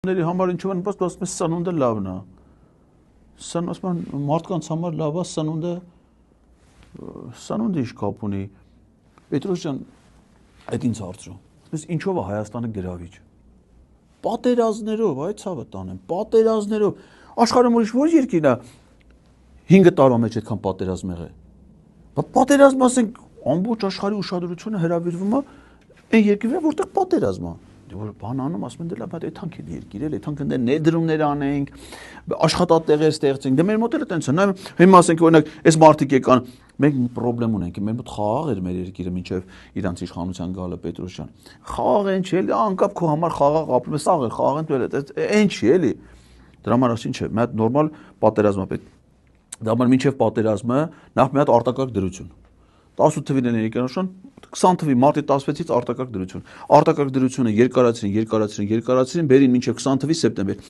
Ների համար ինչու են բայց ասում են սնունդը լավն է։ Սան ասում են մարդկանց համար լավ է սնունդը ինչ կապ ունի։ Պետրոս ջան, այդ ինձ հարցրու։ Ես ինչով է Հայաստանը գրավիչ։ Պատերազմներով, այ ցավը տանեմ, պատերազմներով։ Աշխարհում ուրիշ որ երկիրն է 5 տարվա մեջ այդքան պատերազմ եղել։ Բա պատերազմ ասենք ամբողջ աշխարհի ուշադրությունը հրավիրվում է այն երկրին, որտեղ պատերազմ է։ Որ բան անում, ասում են դե լավ, այդքան քիչ երկիր էլ, այդքան կներ ներդրումներ անենք, աշխատատեղեր ստեղծենք։ Դե մեր մոտ էլ այտենց է, նայ հիմա ասենք օրինակ, այս մարտիկ եկան, մենք պրոբլեմ ունենք, մեր մոտ խաղաղ էր մեր երկիրը մինչև իրանց իշխանության գալը Պետրոս ջան։ Խաղաղ են չի էլի, անկապ քո համար խաղաղ ապրում ես, աղ խաղաղ են դու այն չի էլի։ Դրա համար ասին չէ, մի հատ նորմալ պատերազմ է պետք։ Դա համար մինչև պատերազմը նախ մի հատ արտակարգ դրություն 18 թվին են եկնաշան 20 թվի մարտի 16-ից արտակարգ դրություն։ Արտակարգ դրությունը երկարացրին, բերին մինչև 20 թվի սեպտեմբեր։